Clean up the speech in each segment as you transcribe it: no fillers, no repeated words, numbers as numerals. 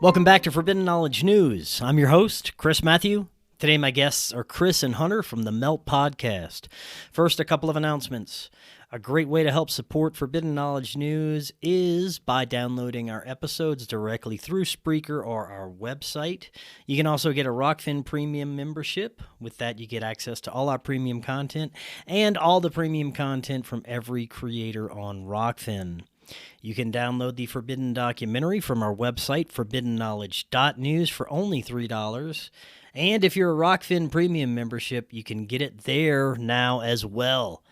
Welcome back to Forbidden Knowledge News. I'm your host, Chris Mathieu. Today my guests are Chris and Hunter from the Melt Podcast. First, a couple of announcements. A great way to help support Forbidden Knowledge News is by downloading our episodes directly through Spreaker or our website. You can also get a Rockfin Premium membership. With that, you get access to all our premium content and all the premium content from every creator on Rockfin. You can download the Forbidden documentary from our website, forbiddenknowledge.news, for only $3. And if you're a Rockfin Premium membership, you can get it there now as well.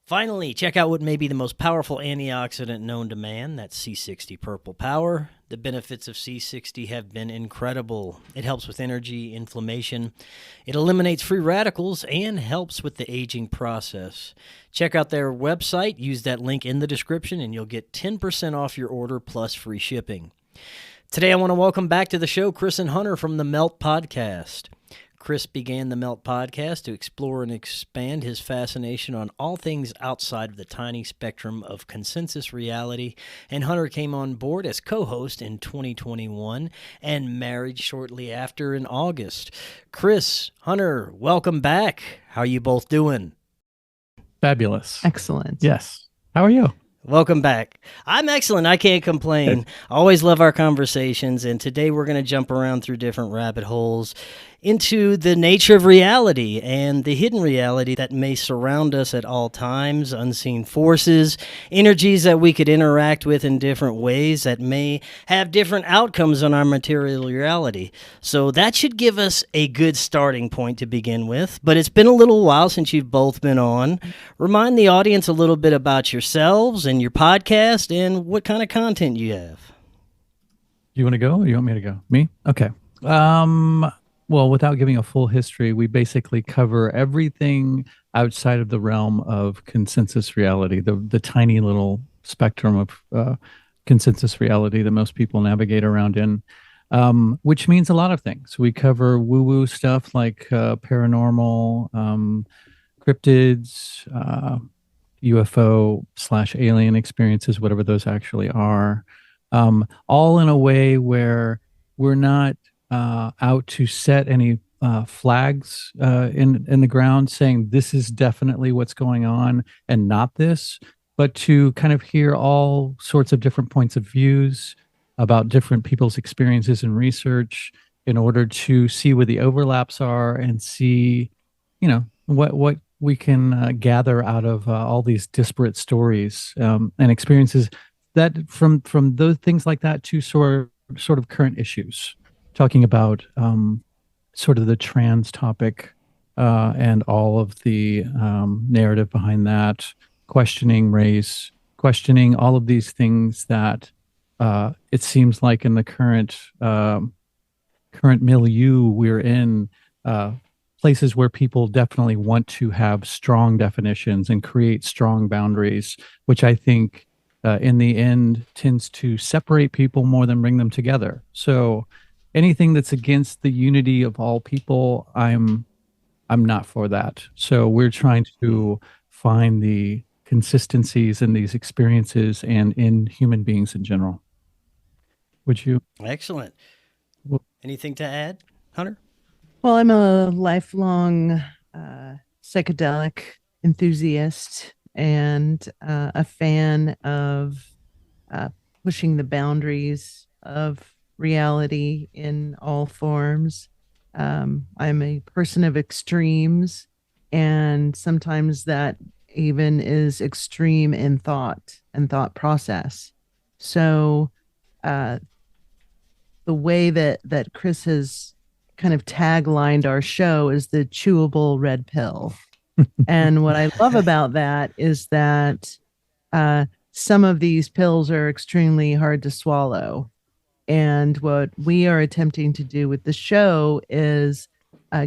Finally, check out what may be the most powerful antioxidant known to man. That's C60 Purple Power. The benefits of C60 have been incredible. It helps with energy, inflammation. It eliminates free radicals and helps with the aging process. Check out their website. Use that link in the description and you'll get 10% off your order plus free shipping. Today I want to welcome back to the show Chris and Hunter from the Melt Podcast. Chris began the Melt Podcast to explore and expand his fascination on all things outside of the tiny spectrum of consensus reality, and Hunter came on board as co-host in 2021 and married shortly after in August. Chris, Hunter, welcome back. How are you both doing? Fabulous. Excellent. Yes. How are you? Welcome back. I'm excellent. I can't complain. I always love our conversations, and today we're going to jump around through different rabbit holes into the nature of reality and the hidden reality that may surround us at all times, unseen forces, energies that we could interact with in different ways that may have different outcomes on our material reality. So that should give us a good starting point to begin with. But it's been a little while since you've both been on. Remind the audience a little bit about yourselves and your podcast and what kind of content you have. You want to go or you want me to go? Me? Okay. Well, without giving a full history, we basically cover everything outside of the realm of consensus reality, the tiny little spectrum of consensus reality that most people navigate around in, which means a lot of things. We cover woo-woo stuff like paranormal, cryptids, UFO/alien experiences, whatever those actually are, all in a way where we're not out to set any flags in the ground saying this is definitely what's going on and not this, but to kind of hear all sorts of different points of views about different people's experiences and research in order to see where the overlaps are and see, what we can gather out of all these disparate stories and experiences that from those things like that to sort of current issues. Talking about sort of the trans topic and all of the narrative behind that, questioning race, questioning all of these things that it seems like in the current milieu we're in, places where people definitely want to have strong definitions and create strong boundaries, which I think in the end tends to separate people more than bring them together. So anything that's against the unity of all people, I'm not for that. So we're trying to find the consistencies in these experiences and in human beings in general. Would you? Excellent. Anything to add, Hunter? Well, I'm a lifelong psychedelic enthusiast and a fan of pushing the boundaries of reality in all forms. I'm a person of extremes, and sometimes that even is extreme in thought and thought process. So the way that Chris has kind of taglined our show is the chewable red pill. And what I love about that is that some of these pills are extremely hard to swallow. And what we are attempting to do with the show is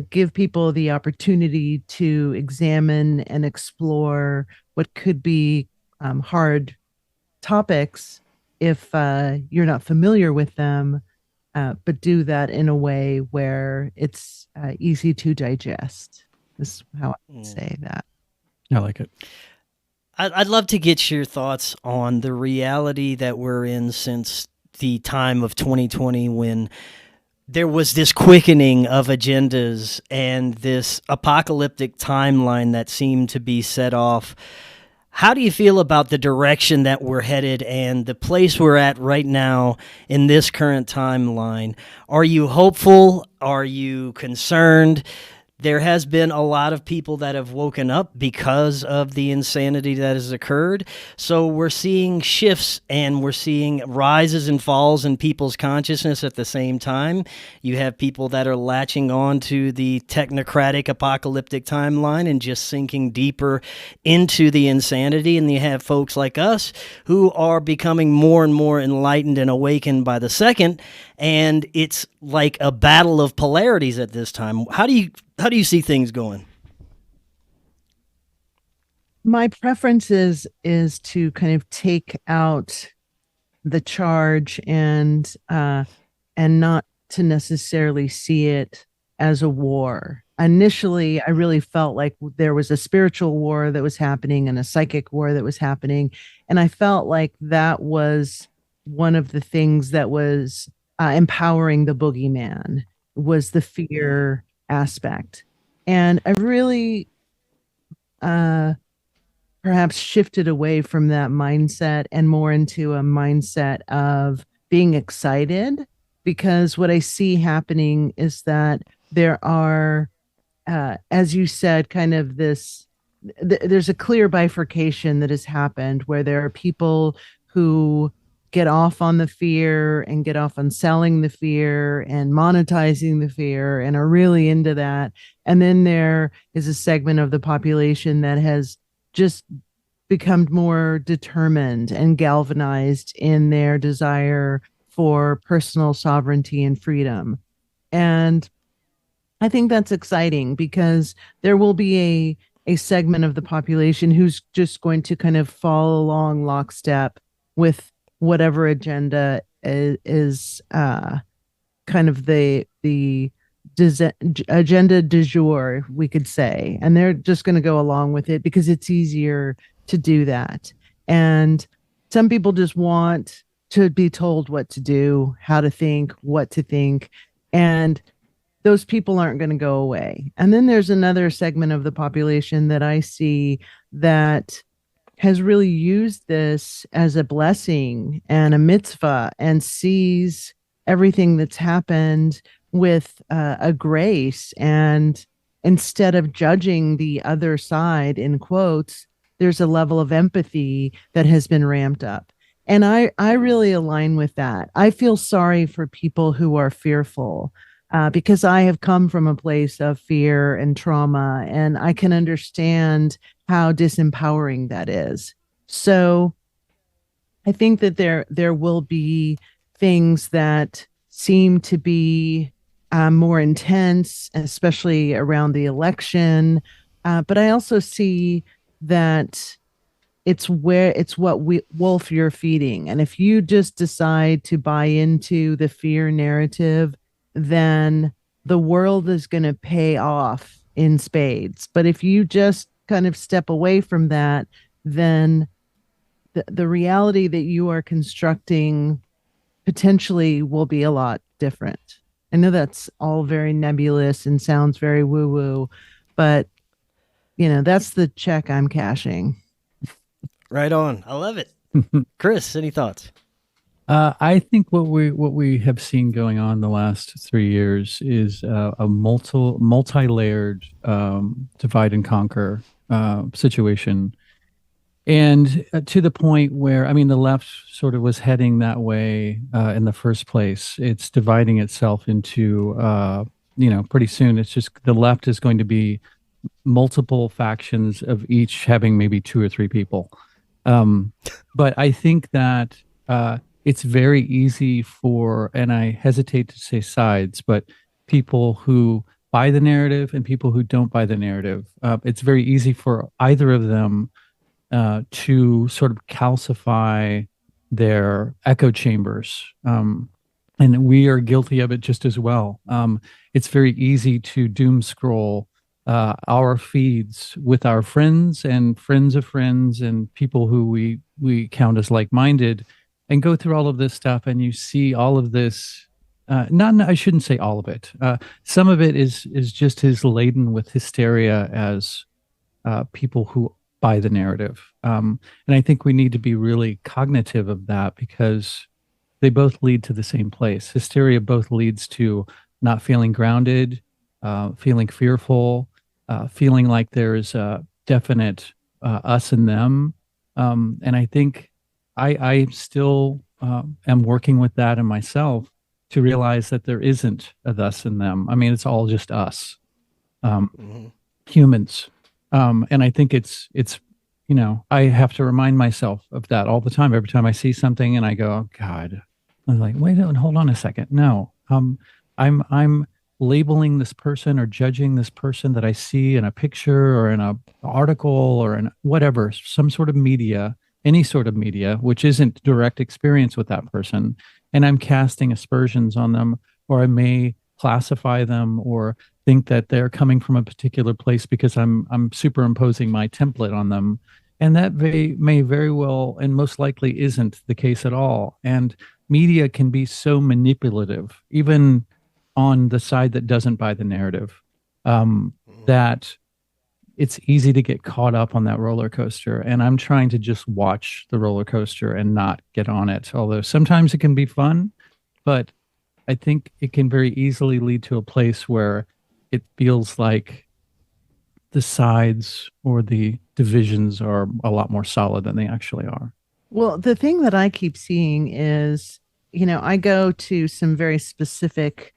give people the opportunity to examine and explore what could be hard topics if you're not familiar with them, but do that in a way where it's easy to digest. This is how I would say that. I like it. I'd love to get your thoughts on the reality that we're in, since the time of 2020 when there was this quickening of agendas and this apocalyptic timeline that seemed to be set off. How do you feel about the direction that we're headed and the place we're at right now in this current timeline? Are you hopeful? Are you concerned? There has been a lot of people that have woken up because of the insanity that has occurred. So we're seeing shifts and we're seeing rises and falls in people's consciousness at the same time. You have people that are latching on to the technocratic apocalyptic timeline and just sinking deeper into the insanity. And you have folks like us who are becoming more and more enlightened and awakened by the second. And it's like a battle of polarities at this time. How do you see things going? My preference is to kind of take out the charge and not to necessarily see it as a war. Initially, I really felt like there was a spiritual war that was happening and a psychic war that was happening, and I felt like that was one of the things that was empowering the boogeyman, was the fear aspect. And I really perhaps shifted away from that mindset and more into a mindset of being excited, because what I see happening is that there are, as you said, kind of there's a clear bifurcation that has happened where there are people who get off on the fear and get off on selling the fear and monetizing the fear and are really into that. And then there is a segment of the population that has just become more determined and galvanized in their desire for personal sovereignty and freedom. And I think that's exciting because there will be a segment of the population who's just going to kind of fall along lockstep with whatever agenda is kind of the agenda du jour, we could say. And they're just going to go along with it because it's easier to do that. And some people just want to be told what to do, how to think, what to think. And those people aren't going to go away. And then there's another segment of the population that I see that has really used this as a blessing and a mitzvah and sees everything that's happened with a grace. And instead of judging the other side, in quotes, there's a level of empathy that has been ramped up. And I really align with that. I feel sorry for people who are fearful because I have come from a place of fear and trauma, and I can understand how disempowering that is. So I think that there will be things that seem to be more intense, especially around the election. But I also see that it's what wolf you're feeding. And if you just decide to buy into the fear narrative, then the world is going to pay off in spades. But if you just kind of step away from that, then the reality that you are constructing potentially will be a lot different. I know that's all very nebulous and sounds very woo-woo, but that's the check I'm cashing. Right on. I love it. Chris, any thoughts? I think what we have seen going on the last 3 years is a multi-layered divide and conquer situation, and to the point where, I mean, the left sort of was heading that way in the first place. It's dividing itself into pretty soon it's just the left is going to be multiple factions of each having maybe 2 or 3 people. But I think that it's very easy for, and I hesitate to say sides, but people who buy the narrative and people who don't buy the narrative. It's very easy for either of them to sort of calcify their echo chambers. And we are guilty of it just as well. It's very easy to doom scroll our feeds with our friends and friends of friends and people who we count as like-minded, and go through all of this stuff, and you see all of this. Not, I shouldn't say all of it. Some of it is just as laden with hysteria as people who buy the narrative. And I think we need to be really cognitive of that, because they both lead to the same place. Hysteria both leads to not feeling grounded, feeling fearful, feeling like there's a definite us and them. And I think I still am working with that in myself, to realize that there isn't a us and them. I mean, it's all just us, humans. And I think it's I have to remind myself of that all the time. Every time I see something and I go, oh God, I'm like, wait, hold on a second. No, I'm labeling this person or judging this person that I see in a picture or in an article or in whatever, some sort of media, any sort of media, which isn't direct experience with that person. And I'm casting aspersions on them, or I may classify them or think that they're coming from a particular place because I'm superimposing my template on them. And that may very well and most likely isn't the case at all. And media can be so manipulative, even on the side that doesn't buy the narrative, that it's easy to get caught up on that roller coaster. And I'm trying to just watch the roller coaster and not get on it. Although sometimes it can be fun, but I think it can very easily lead to a place where it feels like the sides or the divisions are a lot more solid than they actually are. Well, the thing that I keep seeing is, I go to some very specific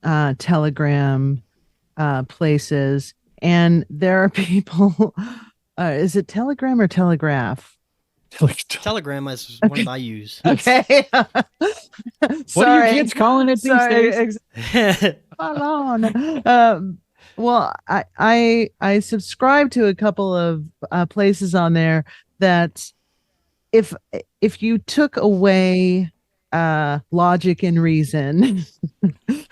Telegram places, and there are people. Is it Telegram or Telegraph? Telegram is one I use. Okay. What are your kids calling it these days? Hold on. Well, I subscribe to a couple of places on there that if you took away logic and reason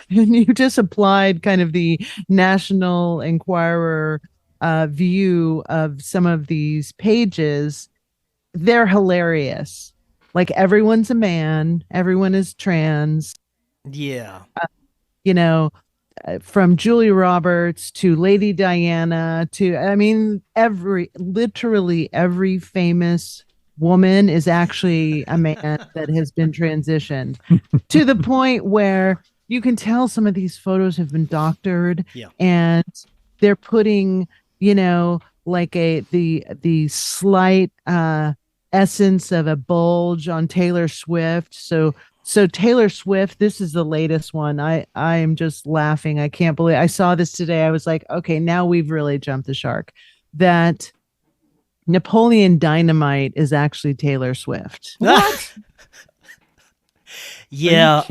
and you just applied kind of the National Enquirer view of some of these pages, they're hilarious. Like, everyone's a man, everyone is trans. Yeah. From Julia Roberts to Lady Diana to, I mean, literally every famous woman is actually a man that has been transitioned to the point where you can tell some of these photos have been doctored. Yeah. And they're putting, like the slight essence of a bulge on Taylor Swift. So Taylor Swift, this is the latest one. I am just laughing. I can't believe I saw this today. I was like, okay, now we've really jumped the shark. That Napoleon Dynamite is actually Taylor Swift. What? Yeah.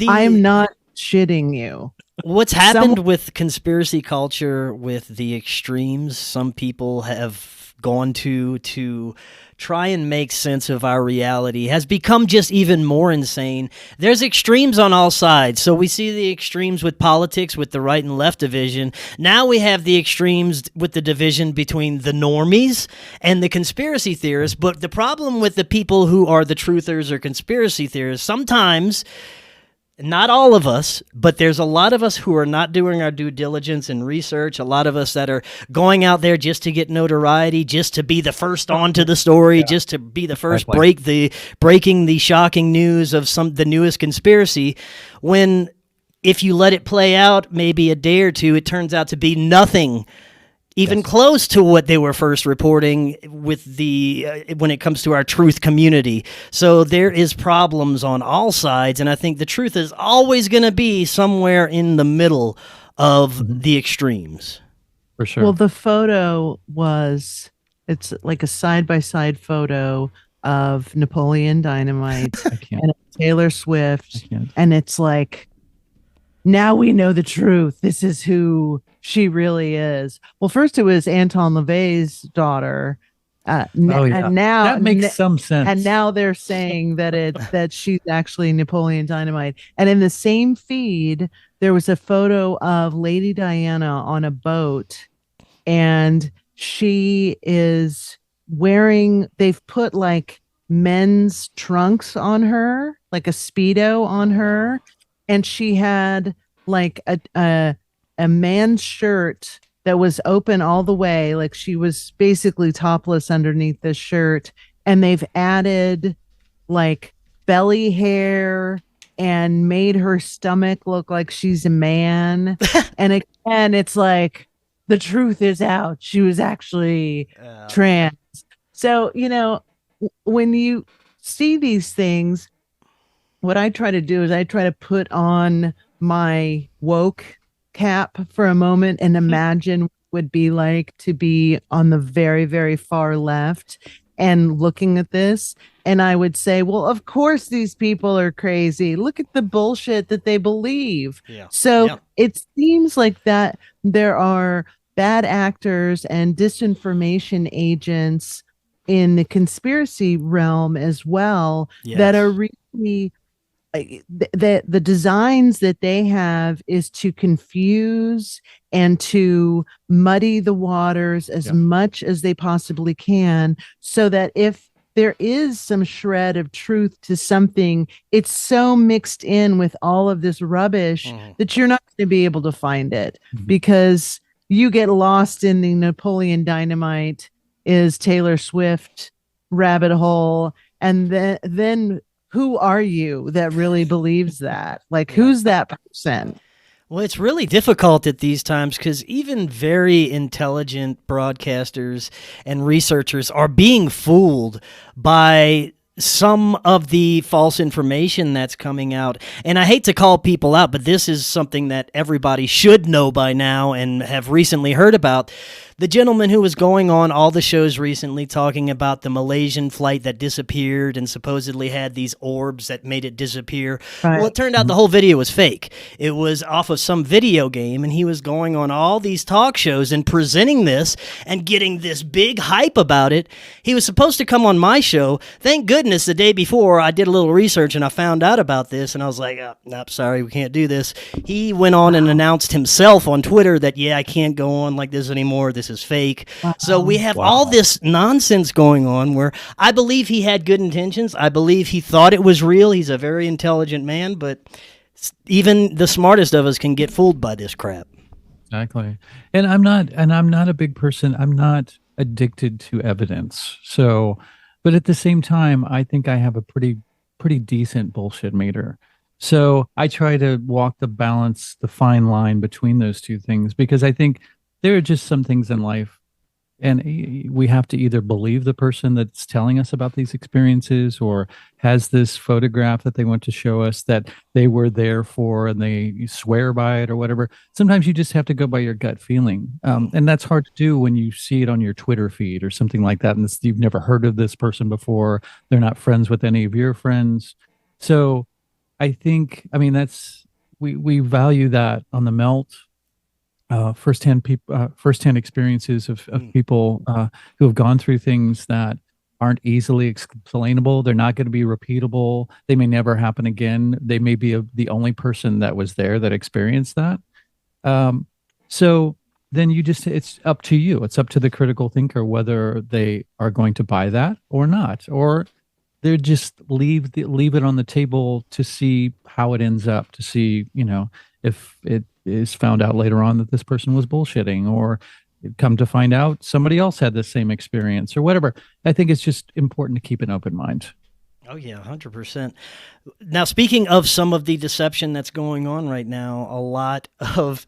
I'm not shitting you. What's happened with conspiracy culture, with the extremes some people have gone to try and make sense of our reality, has become just even more insane. There's extremes on all sides. So we see the extremes with politics, with the right and left division. Now we have the extremes with the division between the normies and the conspiracy theorists. But the problem with the people who are the truthers or conspiracy theorists, sometimes, not all of us, but there's a lot of us who are not doing our due diligence and research. A lot of us that are going out there just to get notoriety, just to be the first onto the story, just to be the first breaking the shocking news of the newest conspiracy. When, if you let it play out maybe a day or two, it turns out to be nothing even close to what they were first reporting with when it comes to our truth community. So there is problems on all sides, and I think the truth is always going to be somewhere in the middle of the extremes. For sure. Well, the photo it's like a side-by-side photo of Napoleon Dynamite and Taylor Swift, and it's like, now we know the truth. This is who she really is. Well, first it was Anton LaVey's daughter. And now that makes some sense. And now they're saying that she's actually Napoleon Dynamite. And in the same feed, there was a photo of Lady Diana on a boat, and she is they've put like men's trunks on her, like a Speedo on her, and she had like a man's shirt that was open all the way, like she was basically topless underneath this shirt, and they've added like belly hair and made her stomach look like she's a man. And again, it's like the truth is out. She was actually trans. So, when you see these things, what I try to do is I try to put on my woke cap for a moment and imagine what it would be like to be on the very, very far left and looking at this. And I would say, well, of course these people are crazy. Look at the bullshit that they believe. Yeah. So Yeah. it seems like that there are bad actors and disinformation agents in the conspiracy realm as well that are really the designs that they have is to confuse and to muddy the waters as much as they possibly can, so that if there is some shred of truth to something, it's so mixed in with all of this rubbish that you're not going to be able to find it, because you get lost in the Napoleon Dynamite is Taylor Swift rabbit hole, and then who are you that really believes that? Like, who's that person? Well, it's really difficult at these times because even very intelligent broadcasters and researchers are being fooled by some of the false information that's coming out. And I hate to call people out, but this is something that everybody should know by now and have recently heard about. The gentleman who was going on all the shows recently talking about the Malaysian flight that disappeared and supposedly had these orbs that made it disappear. Right. Well, it turned out the whole video was fake. It was off of some video game, and he was going on all these talk shows and presenting this and getting this big hype about it. He was supposed to come on my show. Thank goodness the day before I did a little research and I found out about this, and I was like, nope, sorry, we can't do this. He went on and announced himself on Twitter that, I can't go on like this anymore. This is fake. So we have all this nonsense going on where I believe he had good intentions. I believe he thought it was real. He's a very intelligent man, but even the smartest of us can get fooled by this crap. Exactly. And I'm not a big person. I'm not addicted to evidence. So, but at the same time, I think I have a pretty decent bullshit meter. So I try to walk the fine line between those two things, because I think there are just some things in life, and we have to either believe the person that's telling us about these experiences or has this photograph that they want to show us that they were there for and they swear by it or whatever. Sometimes you just have to go by your gut feeling. And that's hard to do when you see it on your Twitter feed or something like that. And you've never heard of this person before. They're not friends with any of your friends. So I think, we value that on the Melt. Firsthand experiences of people who have gone through things that aren't easily explainable. They're not going to be repeatable. They may never happen again. They may be the only person that was there that experienced that. So then it's up to you. It's up to the critical thinker whether they are going to buy that or not, or they just leave it on the table to see how it ends up, to see, if it is found out later on that this person was bullshitting, or come to find out somebody else had the same experience or whatever. I think it's just important to keep an open mind. Oh, yeah, 100%. Now, speaking of some of the deception that's going on right now, a lot of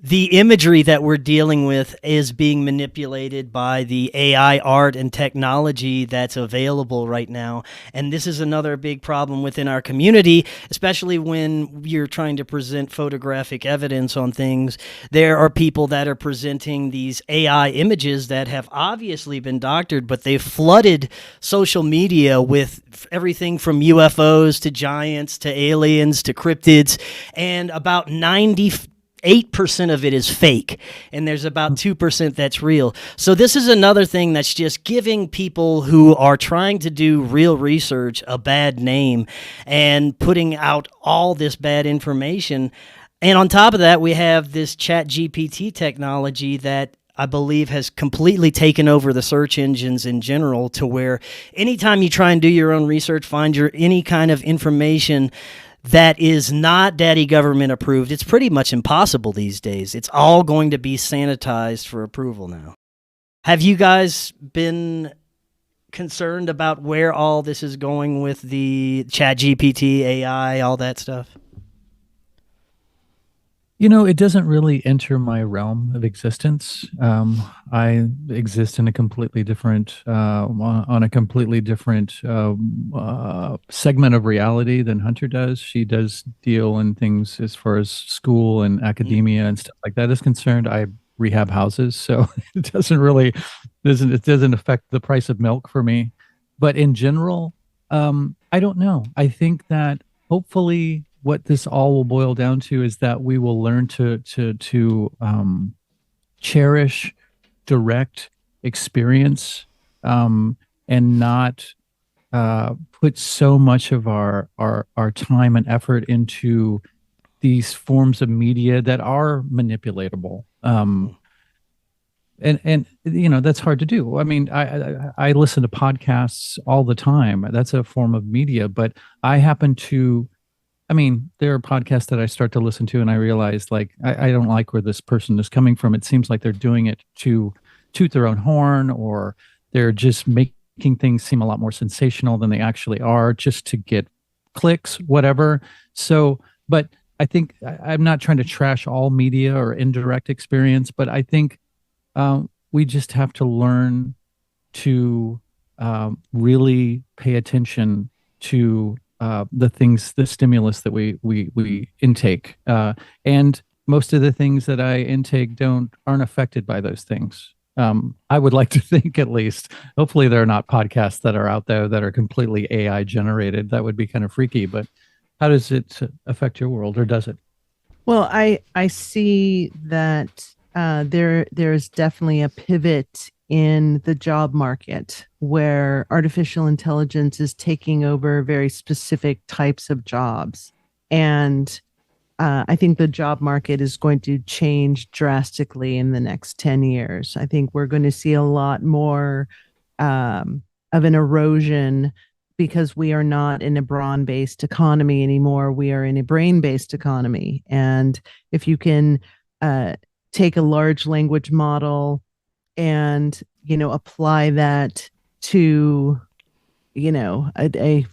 the imagery that we're dealing with is being manipulated by the AI art and technology that's available right now. And this is another big problem within our community, especially when you're trying to present photographic evidence on things. There are people that are presenting these AI images that have obviously been doctored, but they've flooded social media with everything from UFOs to giants to aliens to cryptids, and about 8% of it is fake, and there's about 2% that's real. So this is another thing that's just giving people who are trying to do real research a bad name and putting out all this bad information. And on top of that, we have this Chat GPT technology that I believe, has completely taken over the search engines in general, to where anytime you try and do your own research, find any kind of information that is not daddy government approved, it's pretty much impossible these days. It's all going to be sanitized for approval now. Have you guys been concerned about where all this is going with the ChatGPT, AI, all that stuff? It doesn't really enter my realm of existence. I exist in a completely different, on a completely different segment of reality than Hunter does. She does deal in things as far as school and academia and stuff like that is concerned. I rehab houses, so it doesn't affect the price of milk for me. But in general, I don't know. I think that hopefully what this all will boil down to is that we will learn to cherish direct experience, and not put so much of our time and effort into these forms of media that are manipulatable. And that's hard to do. I mean, I listen to podcasts all the time. That's a form of media, but I happen to. I mean, there are podcasts that I start to listen to and I realize, like, I don't like where this person is coming from. It seems like they're doing it to toot their own horn, or they're just making things seem a lot more sensational than they actually are, just to get clicks, whatever. So, but I think I'm not trying to trash all media or indirect experience, but I think we just have to learn to really pay attention to the stimulus that we intake, and most of the things that I intake aren't affected by those things. I would like to think, at least. Hopefully, there are not podcasts that are out there that are completely AI generated. That would be kind of freaky. But how does it affect your world, or does it? Well, I see that there's definitely a pivot in the job market where artificial intelligence is taking over very specific types of jobs. And I think the job market is going to change drastically in the next 10 years. I think we're going to see a lot more of an erosion, because we are not in a brawn-based economy anymore. We are in a brain-based economy. And if you can take a large language model and apply that to a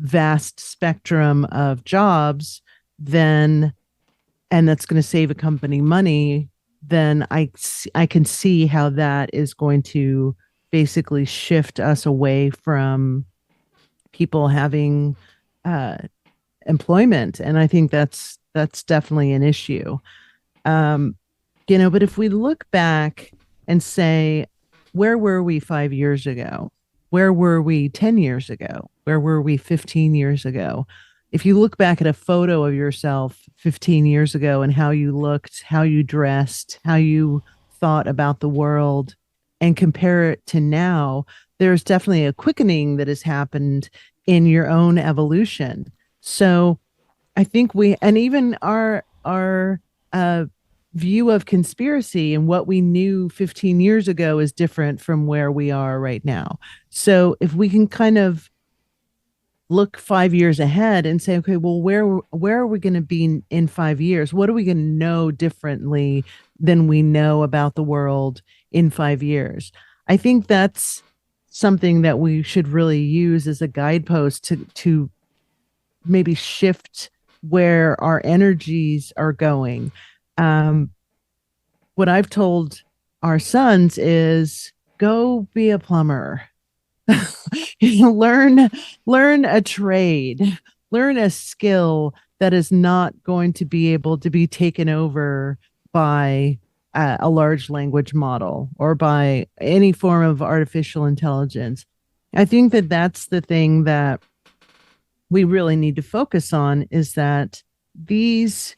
vast spectrum of jobs, then, and that's going to save a company money, then I can see how that is going to basically shift us away from people having employment. And I think that's definitely an issue. But if we look back and say, where were we 5 years ago? Where were we 10 years ago? Where were we 15 years ago? If you look back at a photo of yourself 15 years ago and how you looked, how you dressed, how you thought about the world, and compare it to now, there's definitely a quickening that has happened in your own evolution. So I think and even our view of conspiracy and what we knew 15 years ago is different from where we are right now. So if we can kind of look 5 years ahead and say, okay, well, where are we going to be in 5 years? What are we going to know differently than we know about the world in 5 years? I think that's something that we should really use as a guidepost to maybe shift where our energies are going. What I've told our sons is, go be a plumber. learn a trade, learn a skill that is not going to be able to be taken over by a large language model or by any form of artificial intelligence. I think that that's the thing that we really need to focus on, is that these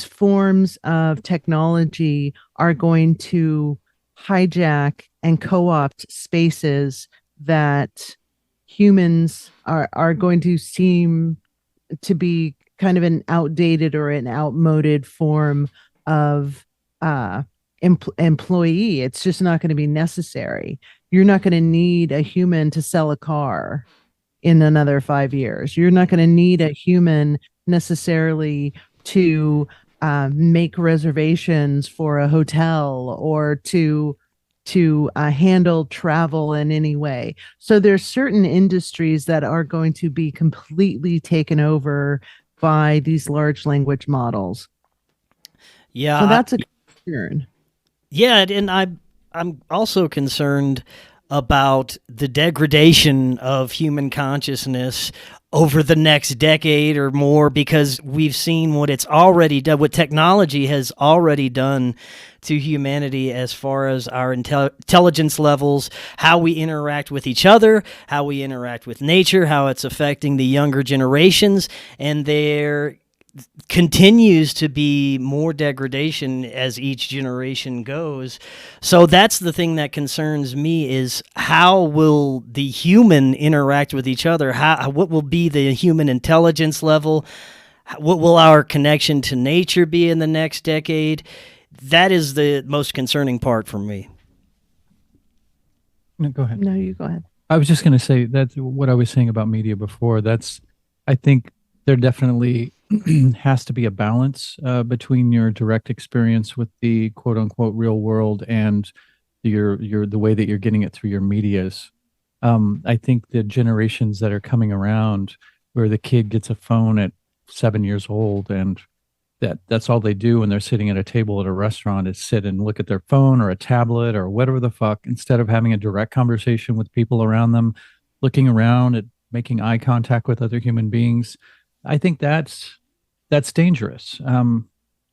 forms of technology are going to hijack and co-opt spaces that humans are going to seem to be kind of an outdated or an outmoded form of employee. It's just not going to be necessary. You're not going to need a human to sell a car in another 5 years. You're not going to need a human necessarily to make reservations for a hotel or to handle travel in any way. So there's certain industries that are going to be completely taken over by these large language models. Yeah, so that's a concern. Yeah, and I'm also concerned about the degradation of human consciousness over the next decade or more, because we've seen what it's already done, what technology has already done to humanity as far as our intelligence levels, how we interact with each other, how we interact with nature, how it's affecting the younger generations, and there continues to be more degradation as each generation goes. So that's the thing that concerns me, is how will the human interact with each other? What will be the human intelligence level? What will our connection to nature be in the next decade? That is the most concerning part for me. No, go ahead. No, you go ahead. I was just going to say that's what I was saying about media before. I think there definitely has to be a balance between your direct experience with the quote unquote real world and the way that you're getting it through your medias. I think the generations that are coming around, where the kid gets a phone at 7 years old and that's all they do when they're sitting at a table at a restaurant, is sit and look at their phone or a tablet or whatever the fuck, instead of having a direct conversation with people around them, looking around at making eye contact with other human beings. I think that's dangerous,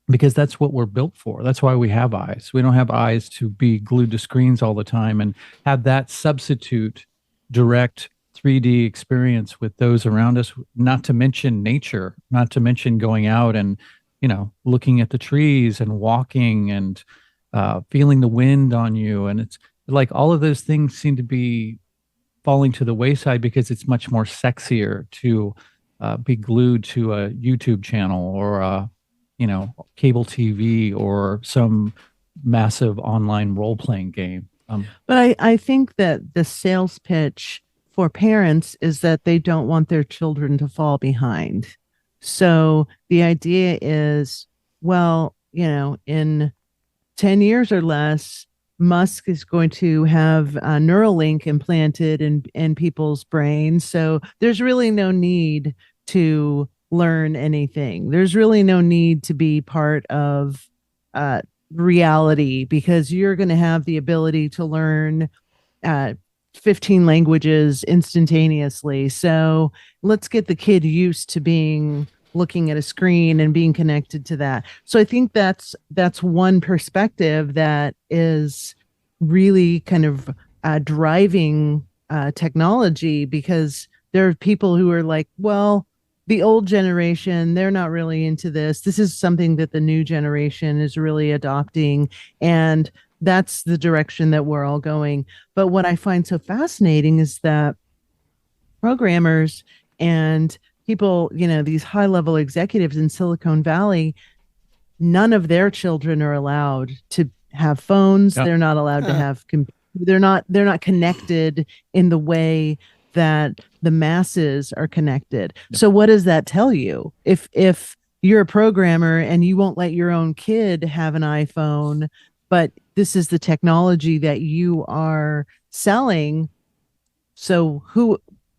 because that's what we're built for. That's why we have eyes. We don't have eyes to be glued to screens all the time and have that substitute direct 3D experience with those around us, not to mention nature, not to mention going out and, looking at the trees and walking and feeling the wind on you. And it's like all of those things seem to be falling to the wayside because it's much more sexier to be glued to a YouTube channel or cable TV or some massive online role-playing game. But I think that the sales pitch for parents is that they don't want their children to fall behind. So the idea is, well, in 10 years or less, Musk is going to have a Neuralink implanted in people's brains. So there's really no need to learn anything. There's really no need to be part of reality, because you're going to have the ability to learn 15 languages instantaneously. So let's get the kid used to looking at a screen and being connected to that. So I think that's one perspective that is really kind of driving technology, because there are people who are like, well, the old generation, they're not really into this. This is something that the new generation is really adopting. And that's the direction that we're all going. But what I find so fascinating is that programmers and people, these high level executives in Silicon Valley, none of their children are allowed to have phones. Yep. They're not allowed to have they're not connected in the way that the masses are connected. Yep. So what does that tell you? If you're a programmer and you won't let your own kid have an iPhone, but this is the technology that you are selling, so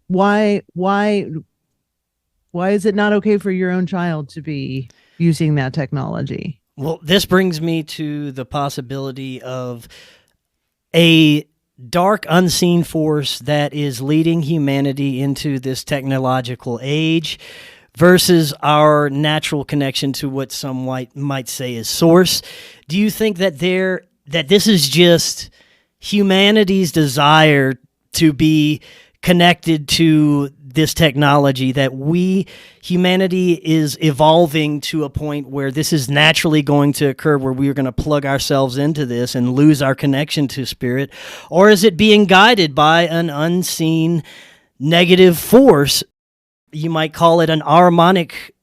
why is it not okay for your own child to be using that technology? Well, this brings me to the possibility of a dark, unseen force that is leading humanity into this technological age versus our natural connection to what some might say is source. Do you think that this is just humanity's desire to be connected to this technology, that humanity is evolving to a point where this is naturally going to occur, where we are going to plug ourselves into this and lose our connection to spirit? Or is it being guided by an unseen negative force? You might call it an harmonic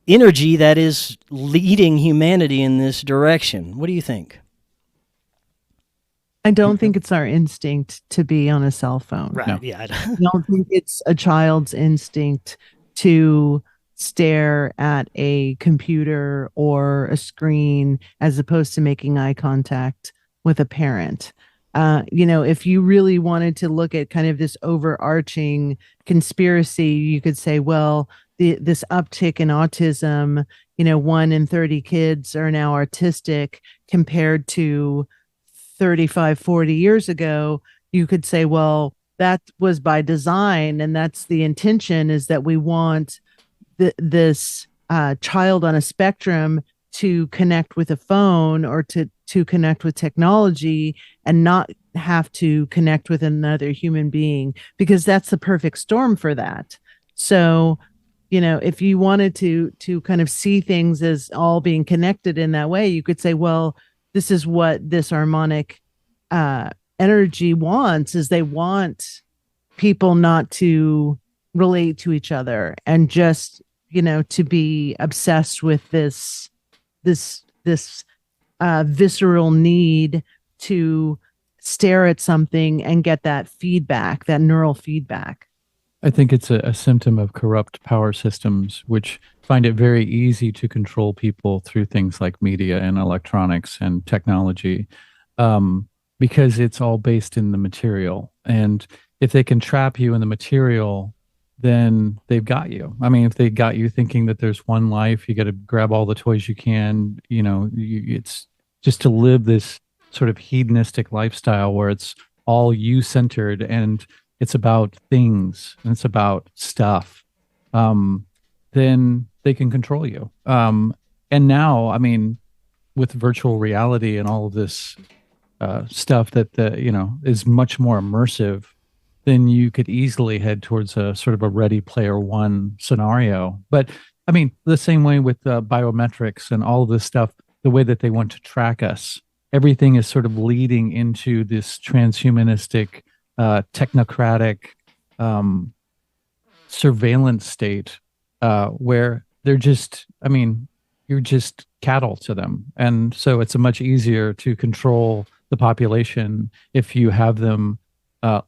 energy that is leading humanity in this direction. What do you think? I don't think it's our instinct to be on a cell phone. Right. No. Yeah. I don't think it's a child's instinct to stare at a computer or a screen as opposed to making eye contact with a parent. If you really wanted to look at kind of this overarching conspiracy, you could say, well, this uptick in autism, 1 in 30 kids are now autistic compared to 35, 40 years ago. You could say, well, that was by design, and that's the intention, is that we want this child on a spectrum to connect with a phone or to connect with technology and not have to connect with another human being, because that's the perfect storm for that. So, if you wanted to kind of see things as all being connected in that way, you could say, well, this is what this harmonic energy wants, is they want people not to relate to each other and just, to be obsessed with this visceral need to stare at something and get that feedback, that neural feedback. I think it's a symptom of corrupt power systems, which find it very easy to control people through things like media and electronics and technology, because it's all based in the material. And if they can trap you in the material, then they've got you. I mean, if they got you thinking that there's one life, you got to grab all the toys you can, it's just to live this sort of hedonistic lifestyle where it's all you centered and it's about things and it's about stuff. Then they can control you. And now, I mean, with virtual reality and all of this stuff that is much more immersive, then you could easily head towards a sort of a Ready Player One scenario. But I mean, the same way with biometrics and all of this stuff, the way that they want to track us, everything is sort of leading into this transhumanistic, technocratic surveillance state where they're just, I mean, you're just cattle to them. And so it's a much easier to control the population if you have them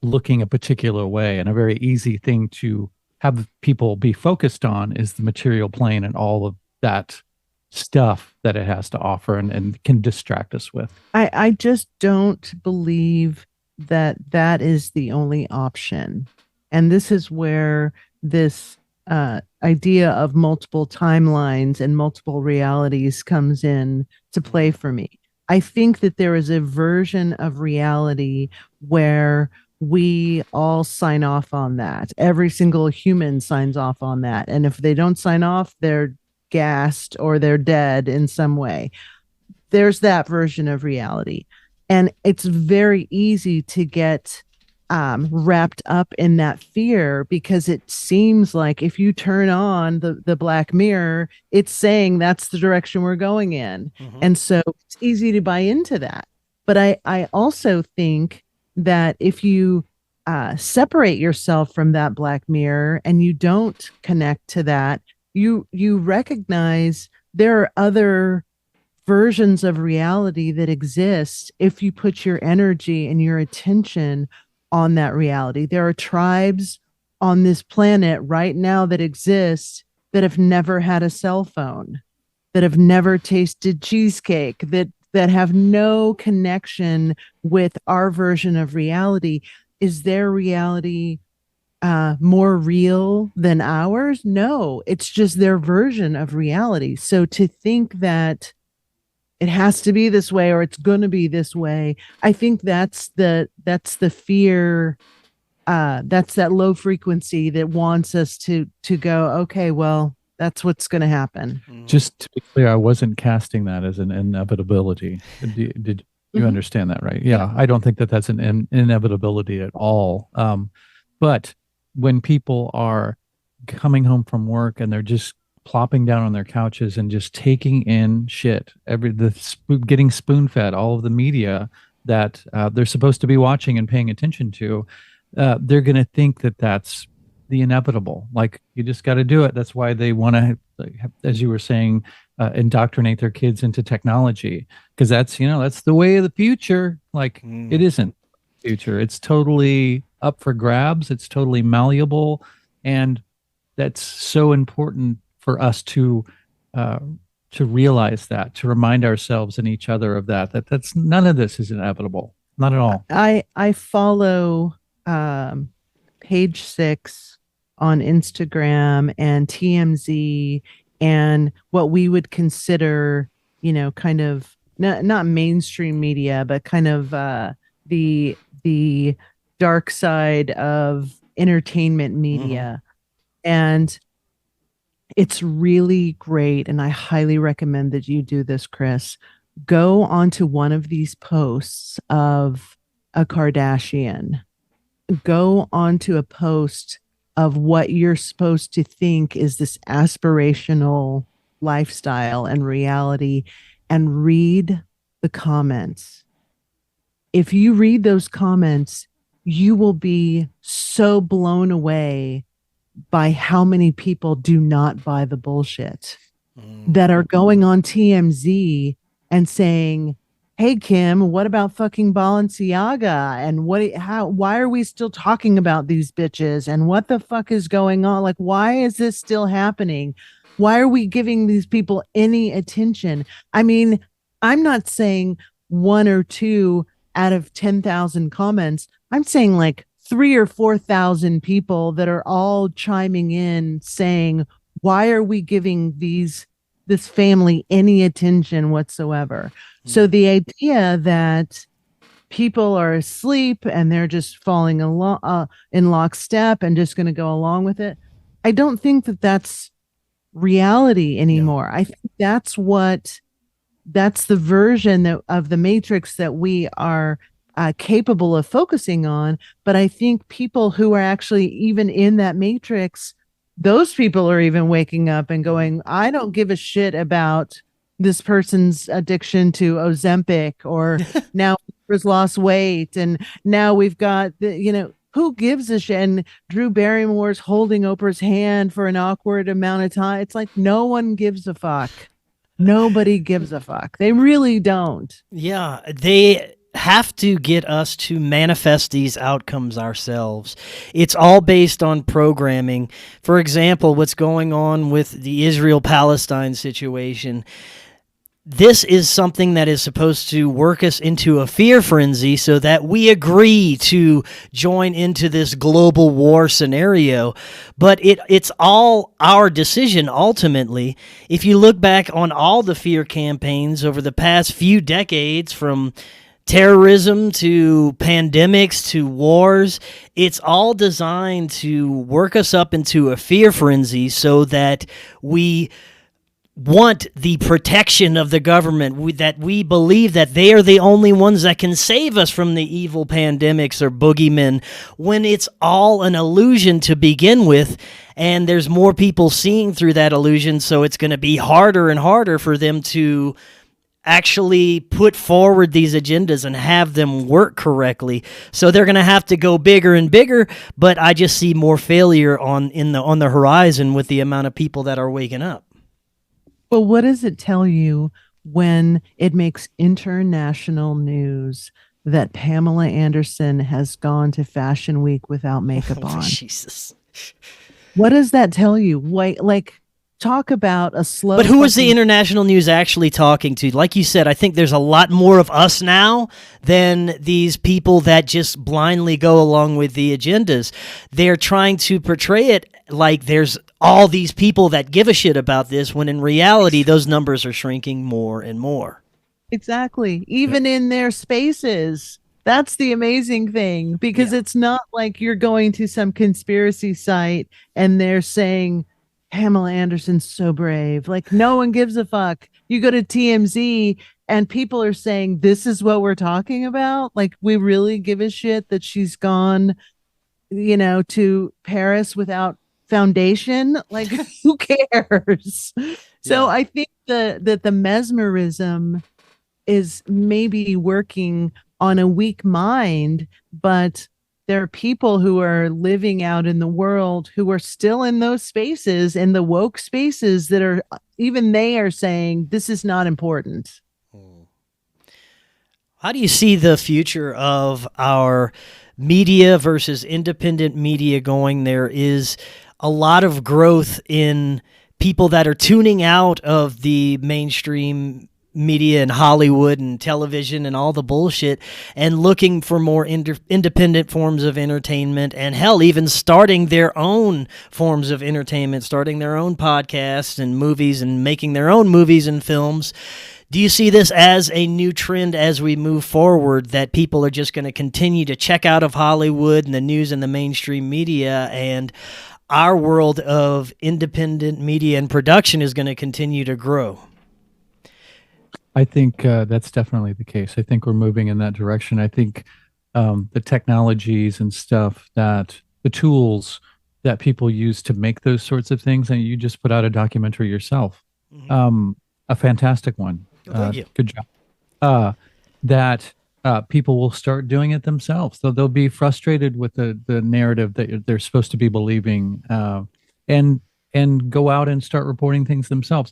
looking a particular way. And a very easy thing to have people be focused on is the material plane and all of that stuff that it has to offer and can distract us with. I just don't believe that is the only option. And this is where this idea of multiple timelines and multiple realities comes in to play for me. I think that there is a version of reality where we all sign off on that. Every single human signs off on that. And if they don't sign off, they're gassed or they're dead in some way. There's that version of reality. And it's very easy to get wrapped up in that fear, because it seems like if you turn on the Black Mirror, it's saying that's the direction we're going in. Mm-hmm. And so it's easy to buy into that. But I also think that if you separate yourself from that Black Mirror and you don't connect to that, you recognize there are other versions of reality that exist if you put your energy and your attention on that reality. There are tribes on this planet right now that exist that have never had a cell phone, that have never tasted cheesecake, that have no connection with our version of reality. Is their reality more real than ours? No, it's just their version of reality. So to think that it has to be this way or it's going to be this way, I think that's the fear. That's that low frequency that wants us to go, okay, well, that's what's going to happen. Just to be clear, I wasn't casting that as an inevitability. Did you understand that, right? Yeah, I don't think that that's an inevitability at all. But when people are coming home from work and they're just plopping down on their couches and just taking in shit, getting spoon-fed all of the media that they're supposed to be watching and paying attention to, they're going to think that that's the inevitable. Like, you just got to do it. That's why they want to as you were saying, indoctrinate their kids into technology, because that's the way of the future. Like it isn't future. It's totally up for grabs. It's totally malleable, and that's so important for us to realize that, to remind ourselves and each other of that's none of this is inevitable, not at all. I follow page 6 on Instagram and TMZ and what we would consider, kind of not mainstream media, but kind of the dark side of entertainment media. And it's really great. And I highly recommend that you do this, Chris. Go onto one of these posts of a Kardashian. Go onto a post of what you're supposed to think is this aspirational lifestyle and reality, and read the comments. If you read those comments, you will be so blown away by how many people do not buy the bullshit that are going on TMZ and saying, "Hey Kim, what about fucking Balenciaga? And why are we still talking about these bitches? And what the fuck is going on? Like, why is this still happening? Why are we giving these people any attention?" I mean, I'm not saying 1 or 2 out of 10,000 comments. I'm saying like 3,000 or 4,000 people that are all chiming in saying, why are we giving this family any attention whatsoever? So the idea that people are asleep and they're just falling along in lockstep and just going to go along with it, I don't think that that's reality anymore. I think that's the version of the Matrix that we are capable of focusing on. But I think people who are actually even in that Matrix, those people are even waking up and going, I don't give a shit about this person's addiction to Ozempic, or now has lost weight, and now we've got who gives a shit? And Drew Barrymore's holding Oprah's hand for an awkward amount of time. It's like no one gives a fuck. Nobody gives a fuck. They really don't. Yeah, they have to get us to manifest these outcomes ourselves. It's all based on programming. For example, what's going on with the Israel-Palestine situation. This is something that is supposed to work us into a fear frenzy so that we agree to join into this global war scenario. But it's all our decision ultimately. If you look back on all the fear campaigns over the past few decades, from terrorism to pandemics to wars, it's all designed to work us up into a fear frenzy so that we want the protection of the government, that we believe that they are the only ones that can save us from the evil pandemics or boogeymen, when it's all an illusion to begin with, and there's more people seeing through that illusion, so it's going to be harder and harder for them to actually put forward these agendas and have them work correctly. So they're going to have to go bigger and bigger, but I just see more failure on the horizon with the amount of people that are waking up. Well, what does it tell you when it makes international news that Pamela Anderson has gone to Fashion Week without makeup on? Jesus. What does that tell you? Like, talk about a slow... But who is the international news actually talking to? Like you said, I think there's a lot more of us now than these people that just blindly go along with the agendas. They're trying to portray it like there's all these people that give a shit about this, when in reality, those numbers are shrinking more and more. Exactly. Even in their spaces. That's the amazing thing, because it's not like you're going to some conspiracy site and they're saying, Pamela Anderson's so brave. Like, no one gives a fuck. You go to TMZ and people are saying, this is what we're talking about. Like, we really give a shit that she's gone, to Paris without foundation. Like, who cares? So I think that the mesmerism is maybe working on a weak mind, but there are people who are living out in the world who are still in those spaces, in the woke spaces, that are, even they are saying this is not important. How do you see the future of our media versus independent media going? There is a lot of growth in people that are tuning out of the mainstream media and Hollywood and television and all the bullshit and looking for more independent forms of entertainment, and hell, even starting their own forms of entertainment, starting their own podcasts and movies and making their own movies and films. Do you see this as a new trend as we move forward, that people are just going to continue to check out of Hollywood and the news and the mainstream media, and our world of independent media and production is going to continue to grow? I think that's definitely the case. I think we're moving in that direction. I think the technologies and stuff, that the tools that people use to make those sorts of things, and you just put out a documentary yourself, a fantastic one. Thank you. Good job. That people will start doing it themselves. They'll be frustrated with the narrative that they're supposed to be believing, and go out and start reporting things themselves.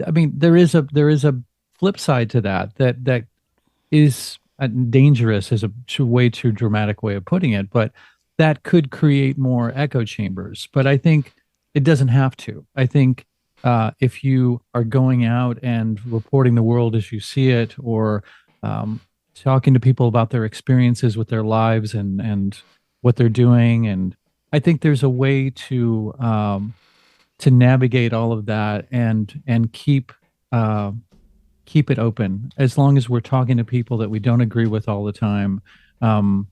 I mean, there is a flip side to that is dangerous, is a way too dramatic way of putting it, but that could create more echo chambers. But I think it doesn't have to. I think if you are going out and reporting the world as you see it, or talking to people about their experiences with their lives and what they're doing, and I think there's a way to navigate all of that and keep it open, as long as we're talking to people that we don't agree with all the time, and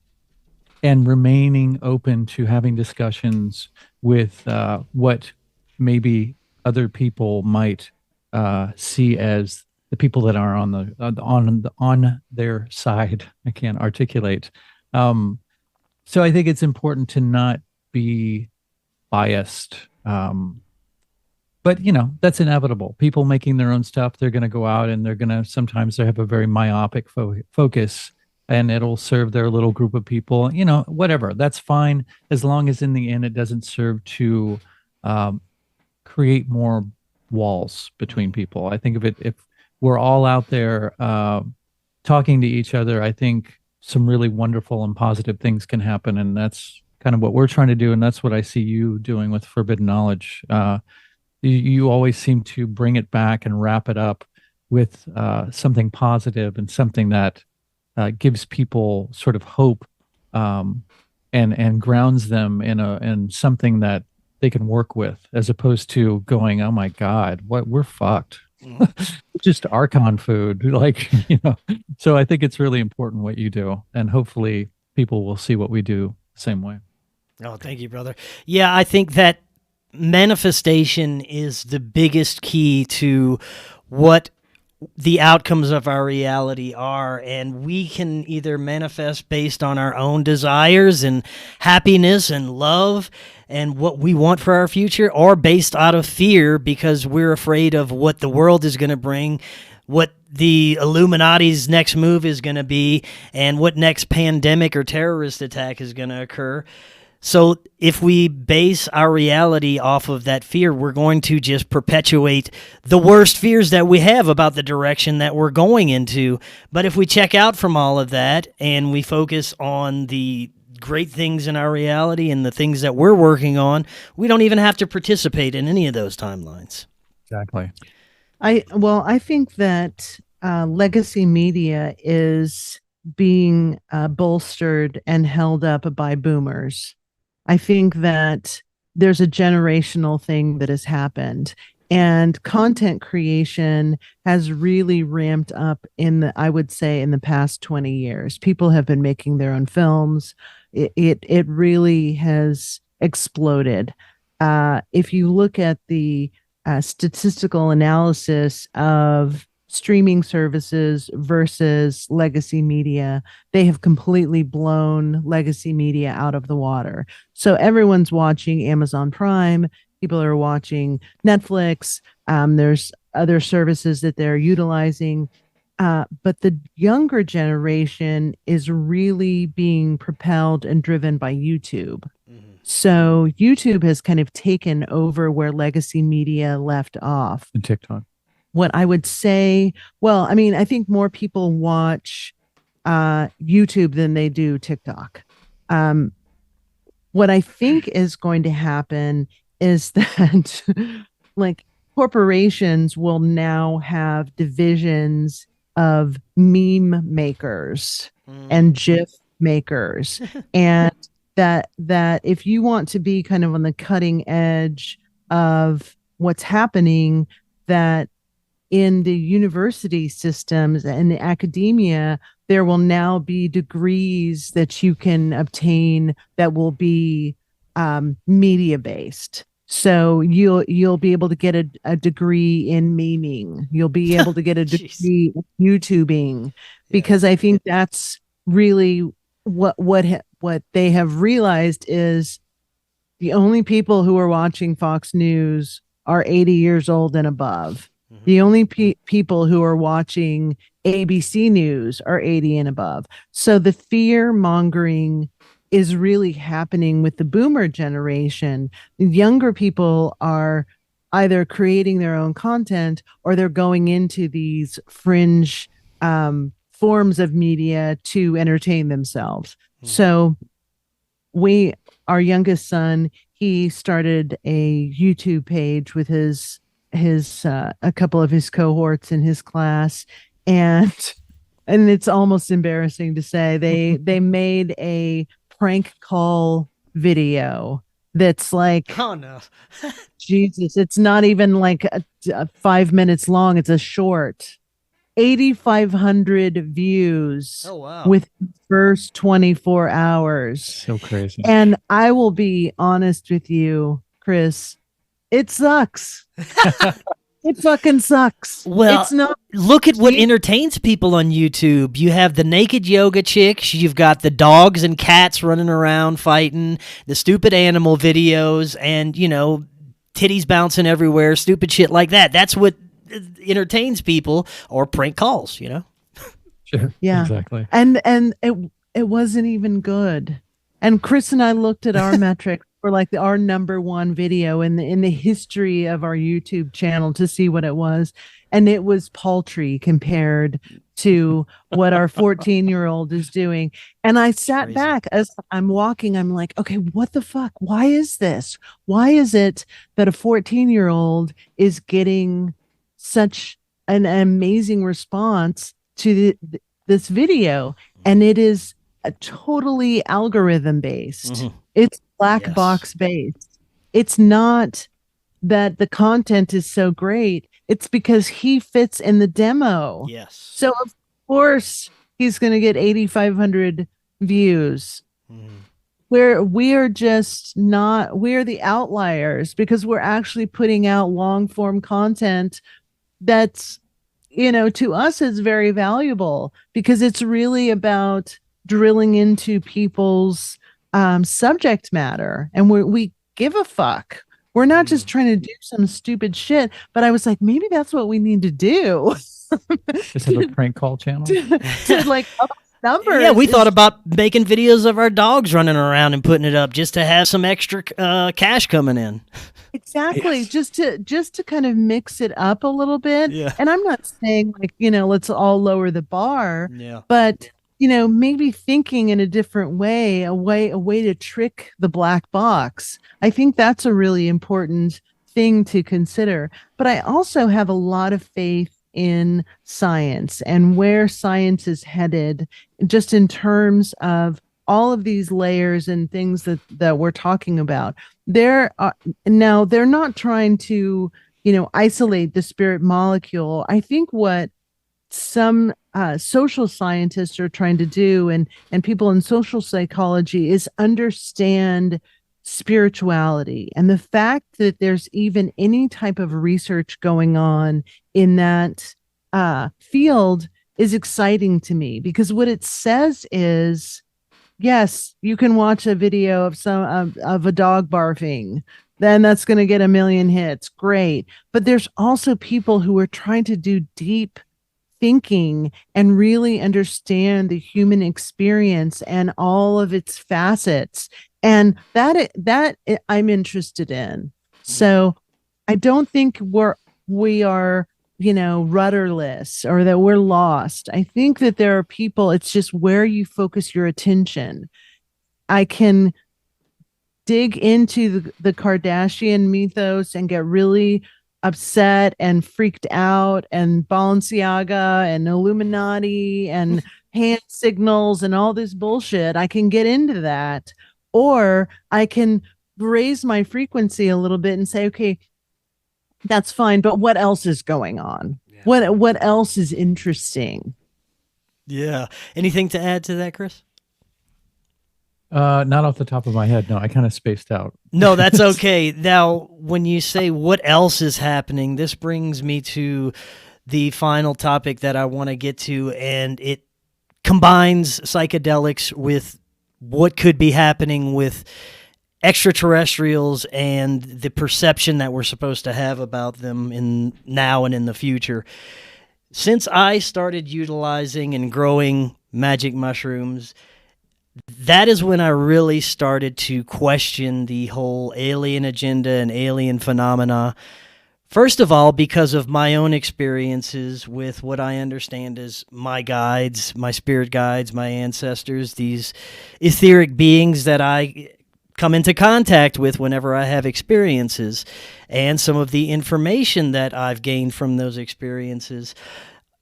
remaining open to having discussions with what maybe other people might see as the people that are on their side. I can't articulate. So I think it's important to not be biased. But that's inevitable. People making their own stuff, they're going to go out and they're going to, sometimes they have a very myopic focus, and it'll serve their little group of people, whatever. That's fine, as long as in the end it doesn't serve to create more walls between people. I think if we're all out there talking to each other, I think some really wonderful and positive things can happen. And that's kind of what we're trying to do. And that's what I see you doing with Forbidden Knowledge. You always seem to bring it back and wrap it up with something positive and something that gives people sort of hope, and grounds them in something that they can work with, as opposed to going, oh my God, we're fucked. Just Archon food. So I think it's really important what you do, and hopefully people will see what we do the same way. Oh, thank you, brother. Yeah, I think that manifestation is the biggest key to what the outcomes of our reality are, and we can either manifest based on our own desires and happiness and love and what we want for our future, or based out of fear because we're afraid of what the world is going to bring, what the Illuminati's next move is going to be, and what next pandemic or terrorist attack is going to occur. So if we base our reality off of that fear, we're going to just perpetuate the worst fears that we have about the direction that we're going into. But if we check out from all of that and we focus on the great things in our reality and the things that we're working on, we don't even have to participate in any of those timelines. Exactly. I think that legacy media is being bolstered and held up by boomers. I think that there's a generational thing that has happened, and content creation has really ramped up in the past 20 years. People have been making their own films. It really has exploded. If you look at the statistical analysis of streaming services versus legacy media, they have completely blown legacy media out of the water. So everyone's watching Amazon Prime, people are watching Netflix, there's other services that they're utilizing. But the younger generation is really being propelled and driven by YouTube. So YouTube has kind of taken over where legacy media left off. And TikTok. What I would say, well, I mean, I think more people watch YouTube than they do TikTok. What I think is going to happen is that like corporations will now have divisions of meme makers and GIF makers, and that if you want to be kind of on the cutting edge of what's happening, that in the university systems and the academia, there will now be degrees that you can obtain that will be media based. So you'll be able to get a degree in memeing. You'll be able to get a degree in YouTubing, because I think that's really what they have realized is the only people who are watching Fox News are 80 years old and above. The only people who are watching ABC News are 80 and above. So the fear mongering is really happening with the boomer generation. The younger people are either creating their own content or they're going into these fringe forms of media to entertain themselves. So our youngest son, he started a YouTube page with his a couple of his cohorts in his class, and it's almost embarrassing to say they made a prank call video that's like, oh no, Jesus, it's not even like 5 minutes long. It's a short, 8,500 views. Oh wow, with the first 24 hours. So crazy. And I will be honest with you, Chris, it sucks. It fucking sucks. Well, it's not. Look at what entertains people on YouTube. You have the naked yoga chicks. You've got the dogs and cats running around fighting, the stupid animal videos, and, titties bouncing everywhere, stupid shit like that. That's what entertains people, or prank calls, Sure. Yeah. Exactly. And it wasn't even good. And Chris and I looked at our metrics for like our number one video in the history of our YouTube channel to see what it was. And it was paltry compared to what our 14-year-old is doing. And I sat back as I'm walking. I'm like, okay, what the fuck? Why is this? Why is it that a 14-year-old is getting such an amazing response to this video? And it is a totally algorithm based. It's black box based. It's not that the content is so great. It's because he fits in the demo. Yes. So of course he's going to get 8,500 views. Where we're just not, we're the outliers because we're actually putting out long form content that's, to us is very valuable because it's really about drilling into people's subject matter, and we give a fuck. We're not just trying to do some stupid shit, but I was like, maybe that's what we need to do. Just have a prank call channel to like up numbers. Yeah, we thought about making videos of our dogs running around and putting it up just to have some extra cash coming in. Exactly. Yes. Just to kind of mix it up a little bit. Yeah. And I'm not saying like, let's all lower the bar. Yeah. But maybe thinking in a different way, a way to trick the black box. I think that's a really important thing to consider. But I also have a lot of faith in science and where science is headed, just in terms of all of these layers and things that we're talking about. They're not trying to, isolate the spirit molecule. I think what some social scientists are trying to do, and people in social psychology, is understand spirituality, and the fact that there's even any type of research going on in that field is exciting to me, because what it says is, yes, you can watch a video of a dog barfing, then that's going to get 1 million hits, great, but there's also people who are trying to do deep thinking and really understand the human experience and all of its facets. And that I'm interested in. So I don't think we are, rudderless or that we're lost. I think that there are people, it's just where you focus your attention. I can dig into the Kardashian mythos and get really upset and freaked out, and Balenciaga and Illuminati and hand signals and all this bullshit. I can get into that, or I can raise my frequency a little bit and say, okay, that's fine, but what else is going on? Yeah. What else is interesting? Yeah. Anything to add to that, Chris? Not off the top of my head. No, I kind of spaced out. No, that's okay. Now, when you say what else is happening, this brings me to the final topic that I want to get to, and it combines psychedelics with what could be happening with extraterrestrials and the perception that we're supposed to have about them in now and in the future. Since I started utilizing and growing magic mushrooms, that is when I really started to question the whole alien agenda and alien phenomena. First of all, because of my own experiences with what I understand as my guides, my spirit guides, my ancestors, these etheric beings that I come into contact with whenever I have experiences, and some of the information that I've gained from those experiences,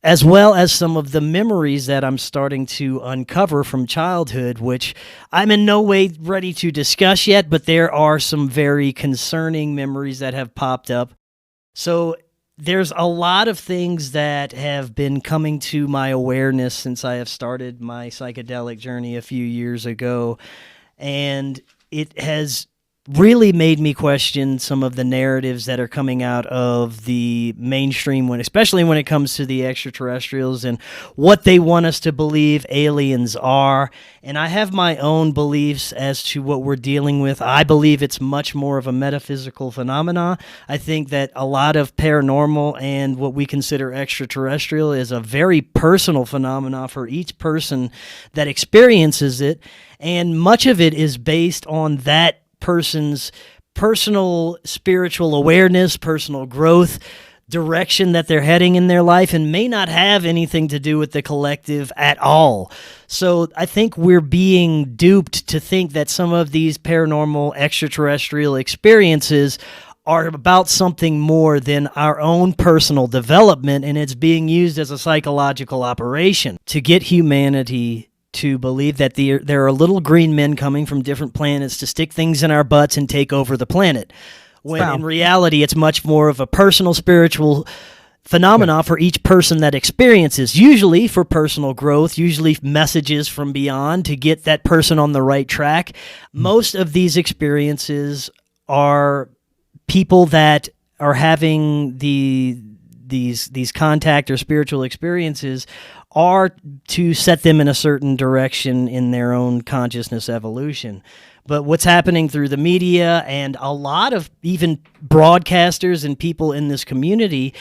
as well as some of the memories that I'm starting to uncover from childhood, which I'm in no way ready to discuss yet, but there are some very concerning memories that have popped up. So there's a lot of things that have been coming to my awareness since I have started my psychedelic journey a few years ago, and it has really made me question some of the narratives that are coming out of the mainstream, especially when it comes to the extraterrestrials and what they want us to believe aliens are. And I have my own beliefs as to what we're dealing with. I believe it's much more of a metaphysical phenomena. I think that a lot of paranormal and what we consider extraterrestrial is a very personal phenomena for each person that experiences it. And much of it is based on that person's personal spiritual awareness, personal growth, direction that they're heading in their life, and may not have anything to do with the collective at all. So I think we're being duped to think that some of these paranormal extraterrestrial experiences are about something more than our own personal development, and it's being used as a psychological operation to get humanity to believe that there are little green men coming from different planets to stick things in our butts and take over the planet. When in reality, it's much more of a personal spiritual phenomena for each person that experiences, usually for personal growth, usually messages from beyond to get that person on the right track. Most of these experiences are people that are having these contact or spiritual experiences are to set them in a certain direction in their own consciousness evolution. But what's happening through the media and a lot of even broadcasters and people in this community,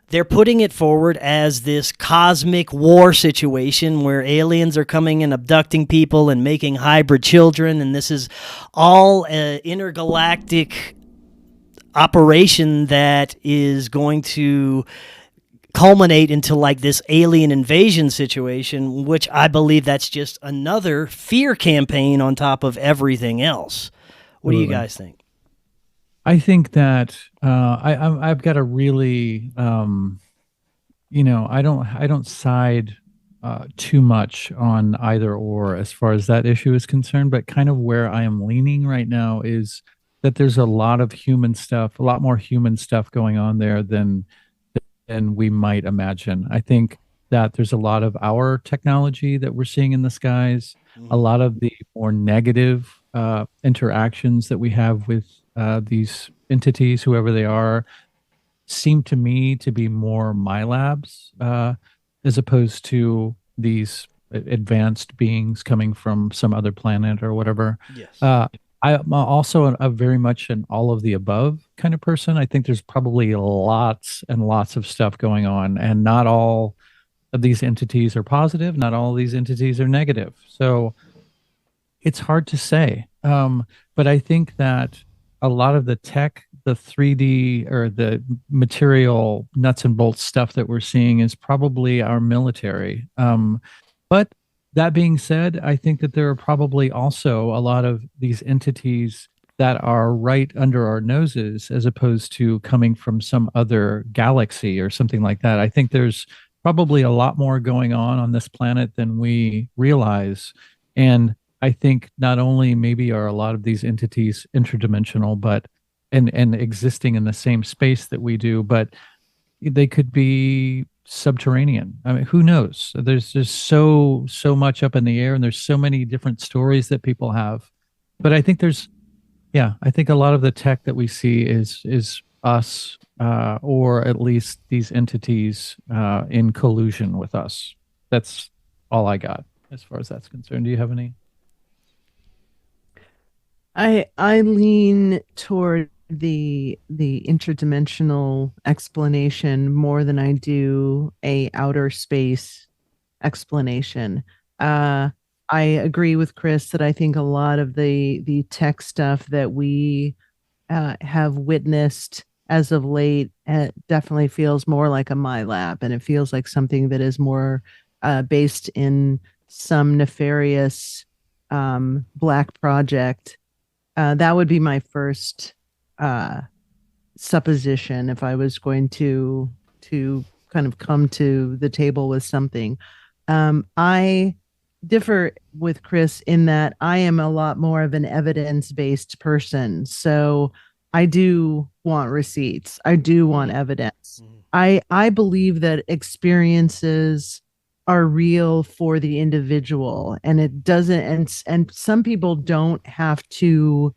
they're putting it forward as this cosmic war situation where aliens are coming and abducting people and making hybrid children, and this is all an intergalactic operation that is going to culminate into like this alien invasion situation, which I believe that's just another fear campaign on top of everything else. What do you guys think? I think that I've got a really, I don't side too much on either or as far as that issue is concerned, but kind of where I am leaning right now is that there's a lot of human stuff, a lot more human stuff going on there than we might imagine. I think that there's a lot of our technology that we're seeing in the skies, a lot of the more negative interactions that we have with these entities, whoever they are, seem to me to be more my labs as opposed to these advanced beings coming from some other planet or whatever. Yes. I'm also a very much an all of the above kind of person. I think there's probably lots and lots of stuff going on, and not all of these entities are positive, not all of these entities are negative. So it's hard to say. But I think that a lot of the tech, the 3D or the material nuts and bolts stuff that we're seeing is probably our military. But that being said, I think that there are probably also a lot of these entities that are right under our noses as opposed to coming from some other galaxy or something like that. I think there's probably a lot more going on this planet than we realize. And I think not only maybe are a lot of these entities interdimensional, but and existing in the same space that we do, but they could be subterranean. I mean, who knows? There's just so much up in the air, and there's so many different stories that people have. But I think I think a lot of the tech that we see is us, or at least these entities in collusion with us. That's all I got as far as that's concerned. Do you have any? I lean toward the interdimensional explanation more than I do a outer space explanation. I agree with Chris that I think a lot of the tech stuff that we have witnessed as of late definitely feels more like a my lab, and it feels like something that is more based in some nefarious black project. That would be my first supposition if I was going to kind of come to the table with something. I differ with Chris in that I am a lot more of an evidence-based person. So I do want receipts. I do want evidence. I believe that experiences are real for the individual, and it doesn't, and some people don't have to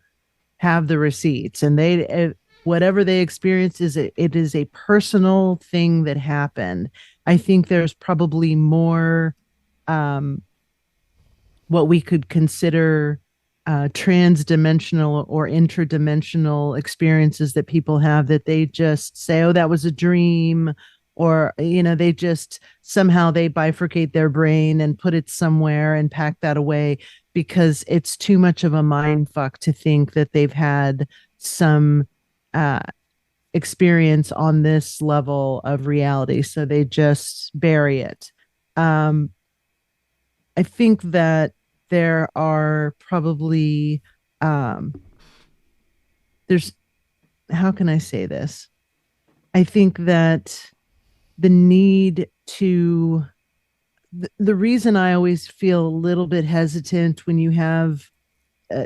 have the receipts, and they whatever they experience it is a personal thing that happened. I think there's probably more what we could consider transdimensional or interdimensional experiences that people have, that they just say, oh, that was a dream, or they just somehow they bifurcate their brain and put it somewhere and pack that away because it's too much of a mind fuck to think that they've had some experience on this level of reality, so they just bury it. I think that there are probably there's how can I say this? I think that the need to the reason I always feel a little bit hesitant when you have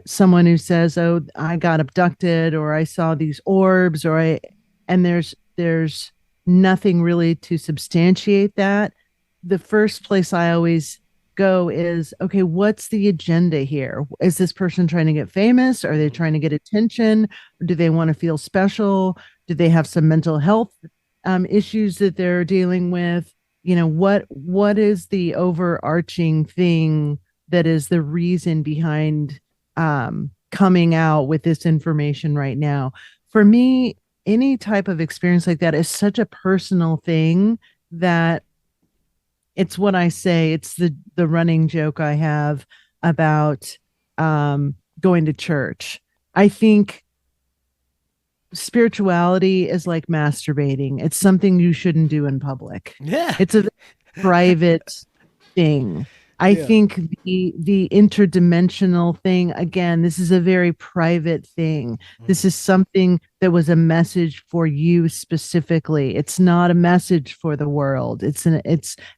someone who says, "Oh, I got abducted," or "I saw these orbs," and there's nothing really to substantiate that. The first place I always go is, okay, what's the agenda here? Is this person trying to get famous? Are they trying to get attention? Or do they want to feel special? Do they have some mental health issues that they're dealing with? What is the overarching thing that is the reason behind coming out with this information right now? For me, any type of experience like that is such a personal thing that it's what I say. It's the running joke I have about going to church. I think spirituality is like masturbating. It's something you shouldn't do in public. Yeah. It's a private thing. I think the interdimensional thing, again, this is a very private thing. This is something that was a message for you specifically. It's not a message for the world. It's an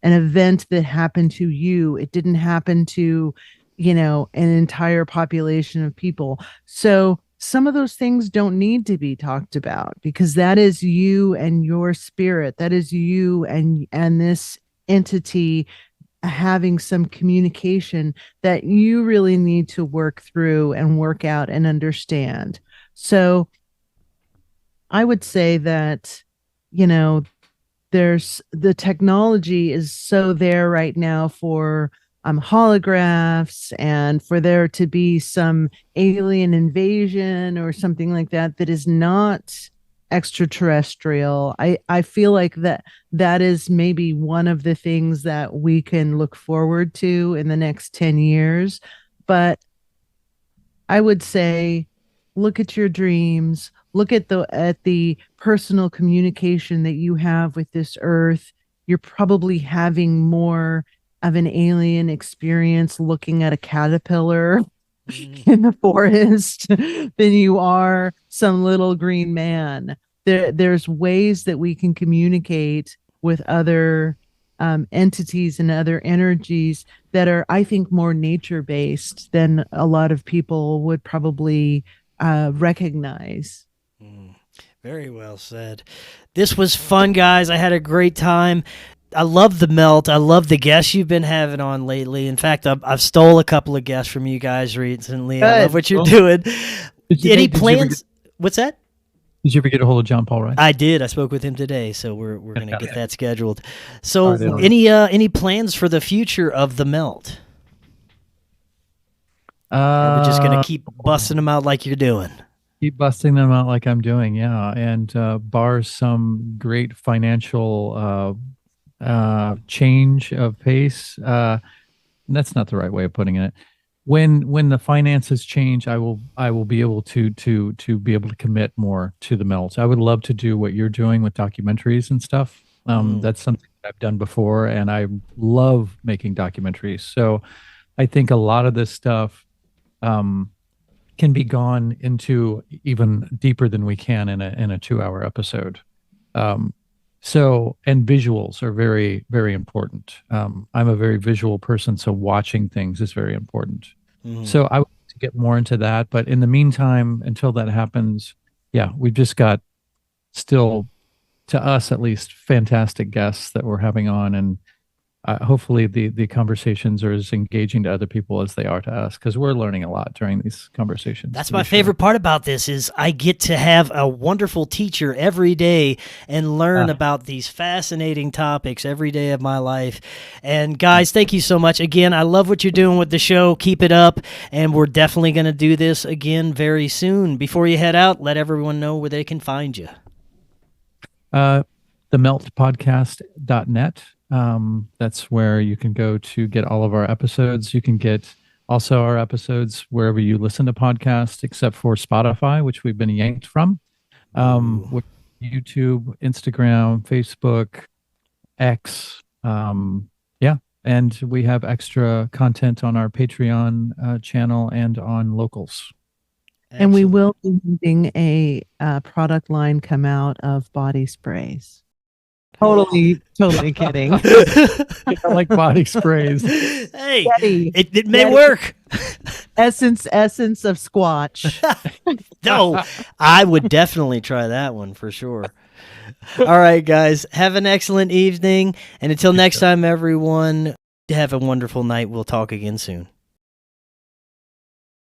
event that happened to you. It didn't happen to, an entire population of people. So some of those things don't need to be talked about because that is you and your spirit. That is you and this entity having some communication that you really need to work through and work out and understand. So I would say that, there's the technology is so there right now for holographs and for there to be some alien invasion or something like that is not extraterrestrial. I feel like that is maybe one of the things that we can look forward to in the next 10 years. But I would say look at your dreams, look at the personal communication that you have with this earth. You're probably having more of an alien experience looking at a caterpillar in the forest than you are some little green man. There's ways that we can communicate with other entities and other energies that are, I think, more nature based than a lot of people would probably recognize. Very well said. This was fun, guys. I had a great time. I love the melt. I love the guests you've been having on lately. In fact, I've stole a couple of guests from you guys recently. Good. I love what you're doing. Any plans? What's that? Did you ever get a hold of John Paul Rice? I did. I spoke with him today, so we're going to get that scheduled. So, All right. any plans for the future of the melt? Or we're just going to keep busting them out like you're doing. Keep busting them out like I'm doing, yeah. And bar some great financial change of pace. That's not the right way of putting it. When the finances change, I will be able to be able to commit more to the melt. I would love to do what you're doing with documentaries and stuff. That's something I've done before, and I love making documentaries. So I think a lot of this stuff can be gone into even deeper than we can in a 2-hour episode. So, and visuals are very, very important. I'm a very visual person, so watching things is very important. So I would like to get more into that. But in the meantime, until that happens, yeah, we've just got still, to us at least, fantastic guests that we're having on. And hopefully the conversations are as engaging to other people as they are to us, because we're learning a lot during these conversations. That's my favorite part about this is I get to have a wonderful teacher every day and learn about these fascinating topics every day of my life. And guys, thank you so much. Again, I love what you're doing with the show. Keep it up. And we're definitely going to do this again very soon. Before you head out, let everyone know where they can find you. Themeltpodcast.net. That's where you can go to get all of our episodes. You can get also our episodes wherever you listen to podcasts, except for Spotify, which we've been yanked from. With YouTube, Instagram, Facebook, X. Yeah. And we have extra content on our Patreon channel and on Locals. Excellent. And we will be having a product line come out of body sprays. Totally kidding. I like body sprays. Hey, Yeti. it may work. Essence of Squatch. No, I would definitely try that one for sure. All right, guys, have an excellent evening. And until next time, everyone, have a wonderful night. We'll talk again soon.